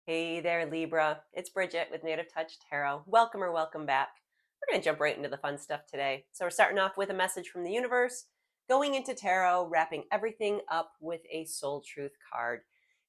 Hey there, Libra. It's Bridget with Native Touch Tarot. Welcome or welcome back. We're going to jump right into the fun stuff today. So, we're starting off with a message from the universe, going into tarot, wrapping everything up with a soul truth card.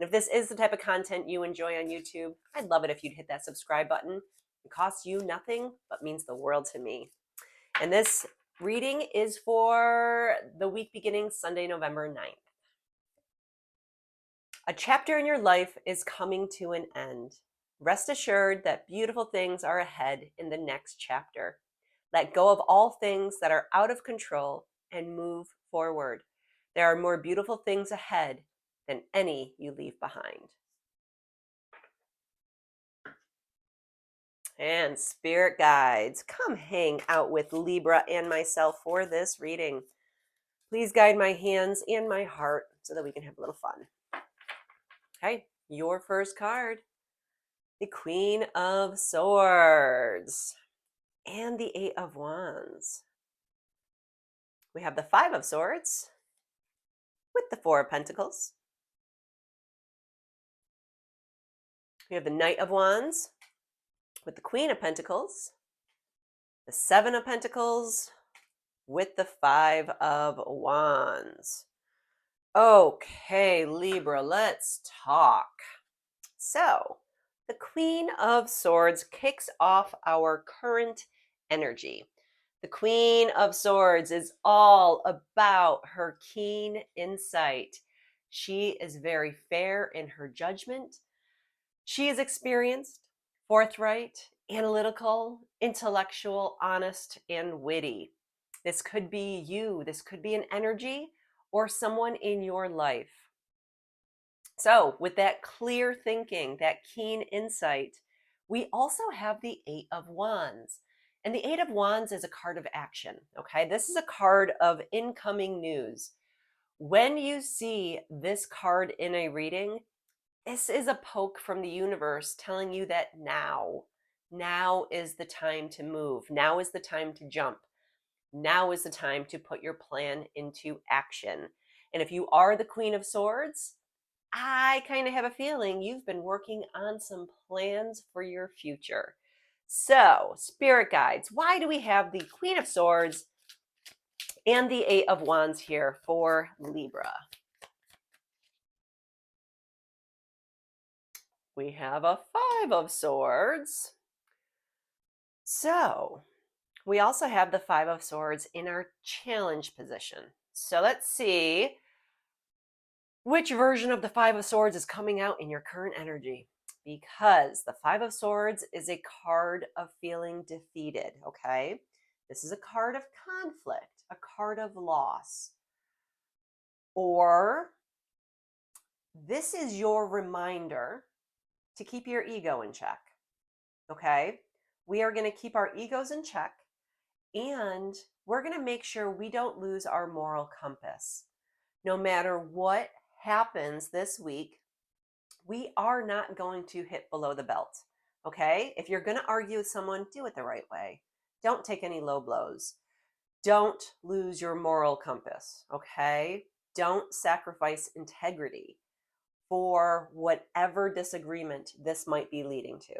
And if this is the type of content you enjoy on YouTube, I'd love it if you'd hit that subscribe button. It costs you nothing, but means the world to me. And this reading is for the week beginning Sunday, November 9th. A chapter in your life is coming to an end. Rest assured that beautiful things are ahead in the next chapter. Let go of all things that are out of control and move forward. There are more beautiful things ahead than any you leave behind. And spirit guides, come hang out with Libra and myself for this reading. Please guide my hands and my heart so that we can have a little fun. Okay, your first card. The Queen of Swords and the Eight of Wands. We have the Five of Swords with the Four of Pentacles. We have the Knight of Wands with the Queen of Pentacles, the Seven of Pentacles with the Five of Wands. Okay, Libra, let's talk. So, the Queen of Swords kicks off our current energy. The Queen of Swords is all about her keen insight. She is very fair in her judgment. She is experienced, forthright, analytical, intellectual, honest, and witty. This could be you. This could be an energy or someone in your life. So, with that clear thinking, that keen insight, we also have the Eight of Wands. And the Eight of Wands is a card of action, okay? This is a card of incoming news. When you see this card in a reading, this is a poke from the universe telling you that now is the time to move. Now is the time to jump. Now is the time to put your plan into action. And if you are the Queen of Swords, I kind of have a feeling you've been working on some plans for your future. So, spirit guides, why do we have the Queen of Swords and the Eight of Wands here for Libra? We have a Five of Swords. So, we also have the Five of Swords in our challenge position. So, let's see which version of the Five of Swords is coming out in your current energy. Because the Five of Swords is a card of feeling defeated, okay? This is a card of conflict, a card of loss. Or this is your reminder to keep your ego in check, okay? We are going to keep our egos in check, and we're going to make sure we don't lose our moral compass. No matter what happens this week, we are not going to hit below the belt, okay? If you're going to argue with someone, do it the right way. Don't take any low blows. Don't lose your moral compass, okay? Don't sacrifice integrity for whatever disagreement this might be leading to.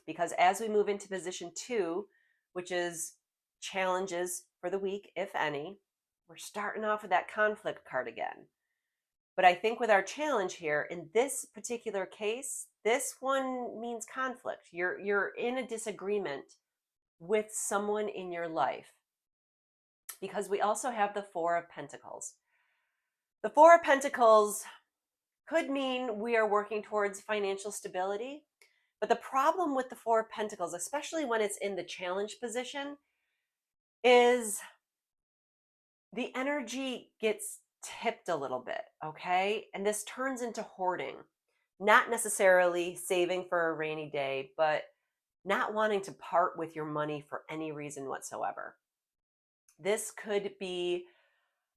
Because as we move into position 2, which is challenges for the week, if any, we're starting off with that conflict card again. But I think with our challenge here, in this particular case, this one means conflict. You're in a disagreement with someone in your life. Because we also have the Four of Pentacles. The Four of Pentacles could mean we are working towards financial stability. But the problem with the Four of Pentacles, especially when it's in the challenge position, is the energy gets tipped a little bit, okay? And this turns into hoarding, not necessarily saving for a rainy day, but not wanting to part with your money for any reason whatsoever. This could be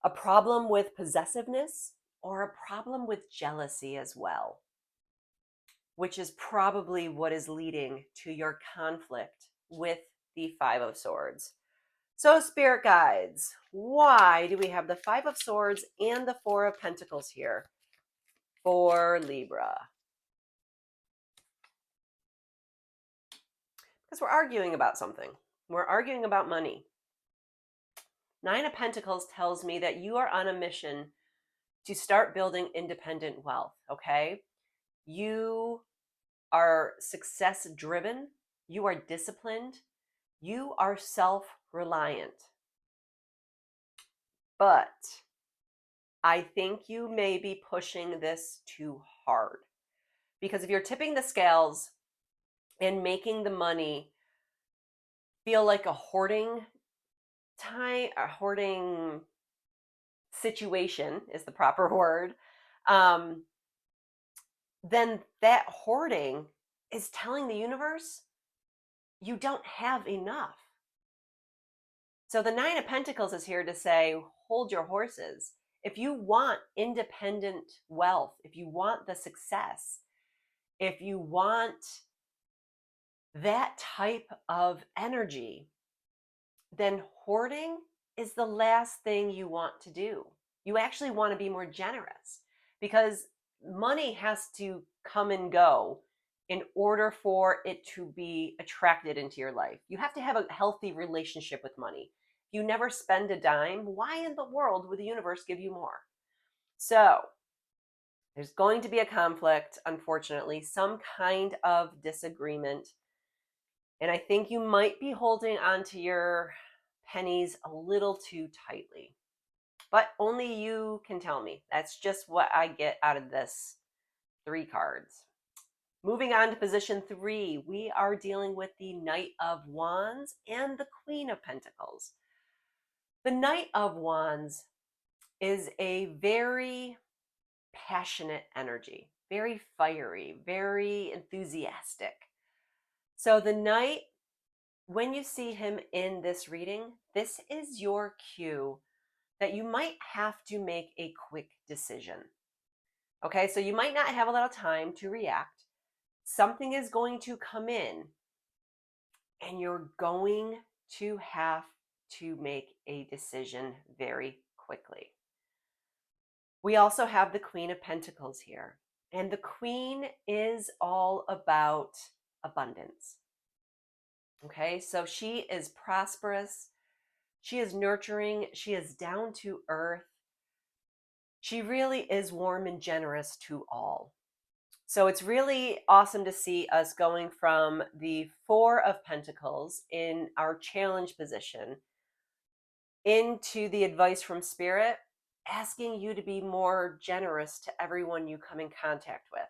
a problem with possessiveness or a problem with jealousy as well, which is probably what is leading to your conflict with the Five of Swords. So, spirit guides, why do we have the Five of Swords and the Four of Pentacles here for Libra? Because we're arguing about something. We're arguing about money. Nine of Pentacles tells me that you are on a mission to start building independent wealth, okay? You are success driven, you are disciplined, you are self-reliant. But I think you may be pushing this too hard. Because if you're tipping the scales and making the money feel like a hoarding situation is the proper word, then that hoarding is telling the universe you don't have enough. So the Nine of Pentacles is here to say, hold your horses. If you want independent wealth, if you want the success, if you want that type of energy, then hoarding is the last thing you want to do. You actually want to be more generous because money has to come and go in order for it to be attracted into your life. You have to have a healthy relationship with money. If you never spend a dime, why in the world would the universe give you more? So there's going to be a conflict, unfortunately, some kind of disagreement. And I think you might be holding on to your pennies a little too tightly. But only you can tell me. That's just what I get out of this 3 cards. Moving on to position 3, we are dealing with the Knight of Wands and the Queen of Pentacles. The Knight of Wands is a very passionate energy, very fiery, very enthusiastic. So the Knight, when you see him in this reading, this is your cue that you might have to make a quick decision. Okay, so you might not have a lot of time to react. Something is going to come in and you're going to have to make a decision very quickly. We also have the Queen of Pentacles here, and the Queen is all about abundance. Okay, so she is prosperous, she is nurturing, she is down to earth. She really is warm and generous to all. So it's really awesome to see us going from the Four of Pentacles in our challenge position into the advice from Spirit, asking you to be more generous to everyone you come in contact with.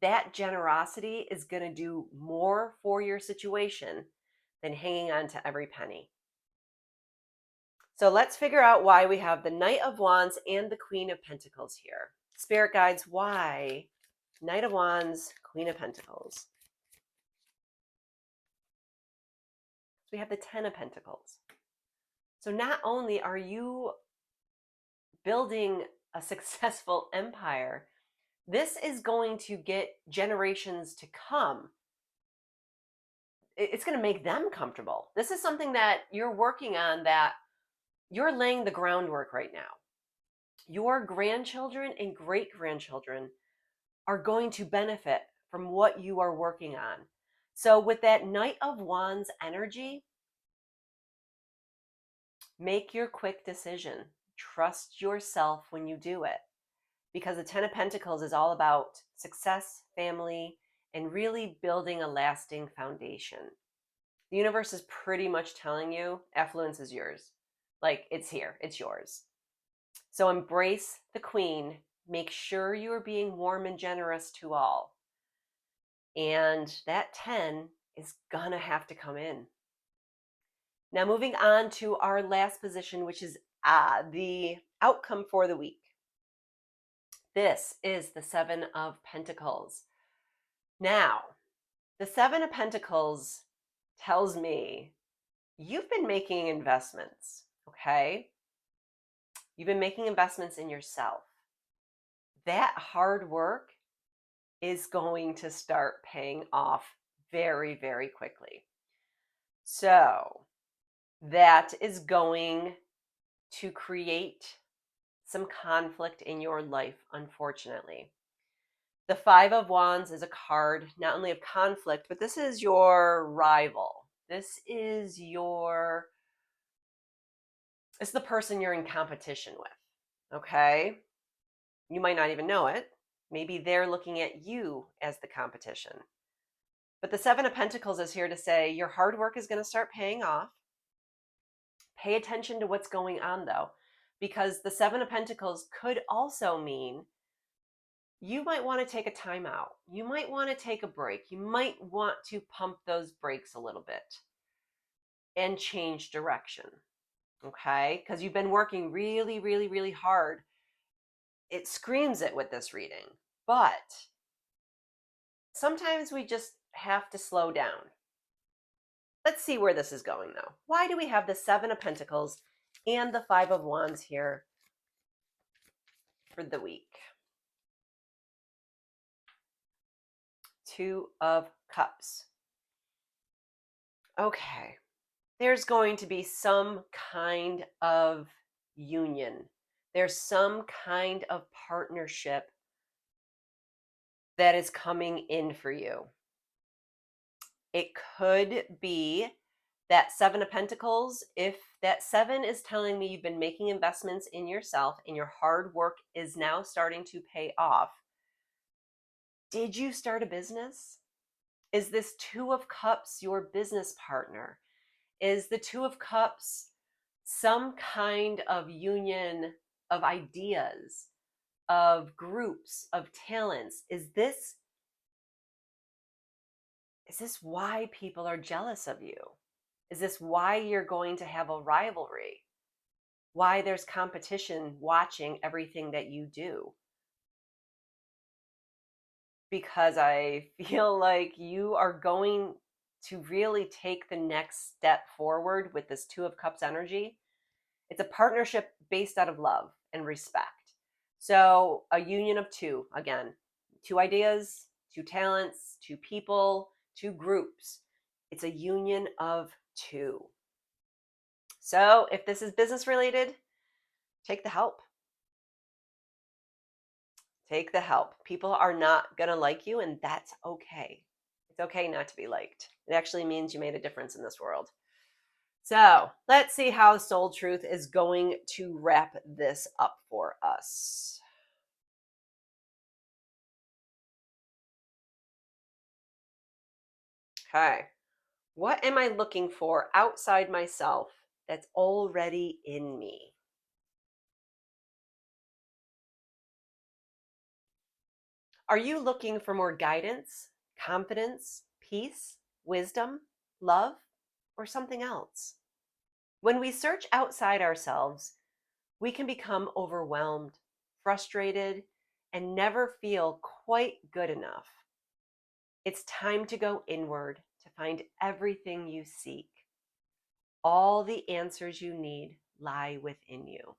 That generosity is going to do more for your situation than hanging on to every penny. So let's figure out why we have the Knight of Wands and the Queen of Pentacles here. Spirit guides, why Knight of Wands, Queen of Pentacles? We have the Ten of Pentacles. So not only are you building a successful empire, this is going to get generations to come. It's going to make them comfortable. This is something that you're working on, that you're laying the groundwork right now. Your grandchildren and great-grandchildren are going to benefit from what you are working on. So with that Knight of Wands energy, make your quick decision. Trust yourself when you do it, because the Ten of Pentacles is all about success, family, and really building a lasting foundation. The universe is pretty much telling you affluence is yours. Like, it's here, it's yours. So embrace the Queen. Make sure you are being warm and generous to all. And that 10 is gonna have to come in. Now moving on to our last position, which is the outcome for the week. This is the Seven of Pentacles. Now, the Seven of Pentacles tells me you've been making investments, okay? You've been making investments in yourself. That hard work is going to start paying off very, very quickly. So that is going to create some conflict in your life, unfortunately. The Five of Wands is a card not only of conflict, but this is your rival. This is it's the person you're in competition with, okay? You might not even know it. Maybe they're looking at you as the competition. But the Seven of Pentacles is here to say your hard work is going to start paying off. Pay attention to what's going on, though, because the Seven of Pentacles could also mean you might want to take a time out. You might want to take a break. You might want to pump those brakes a little bit and change direction, okay? Because you've been working really, really, really hard. It screams it with this reading, but sometimes we just have to slow down. Let's see where this is going, though. Why do we have the Seven of Pentacles and the Five of Wands here for the week? Two of Cups. Okay. There's going to be some kind of union. There's some kind of partnership that is coming in for you. It could be that Seven of Pentacles. If that seven is telling me you've been making investments in yourself and your hard work is now starting to pay off, did you start a business? Is this Two of Cups your business partner? Is the Two of Cups some kind of union of ideas, of groups, of talents? Is this why people are jealous of you? Is this why you're going to have a rivalry? Why there's competition watching everything that you do? Because I feel like you are going to really take the next step forward with this Two of Cups energy. It's a partnership based out of love and respect. So a union of two, again, two ideas, two talents, two people, two groups. It's a union of two. So if this is business related, take the help. Take the help. People are not going to like you, and that's okay. It's okay not to be liked. It actually means you made a difference in this world. So let's see how Soul Truth is going to wrap this up for us. Okay. What am I looking for outside myself that's already in me? Are you looking for more guidance, confidence, peace, wisdom, love, or something else? When we search outside ourselves, we can become overwhelmed, frustrated, and never feel quite good enough. It's time to go inward to find everything you seek. All the answers you need lie within you.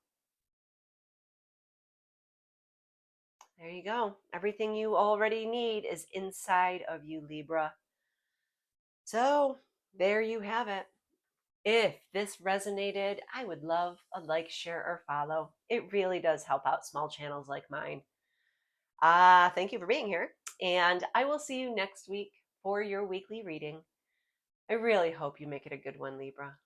There you go. Everything you already need is inside of you, Libra. So there you have it. If this resonated, I would love a like, share, or follow. It really does help out small channels like mine. Thank you for being here, and I will see you next week for your weekly reading. I really hope you make it a good one, Libra.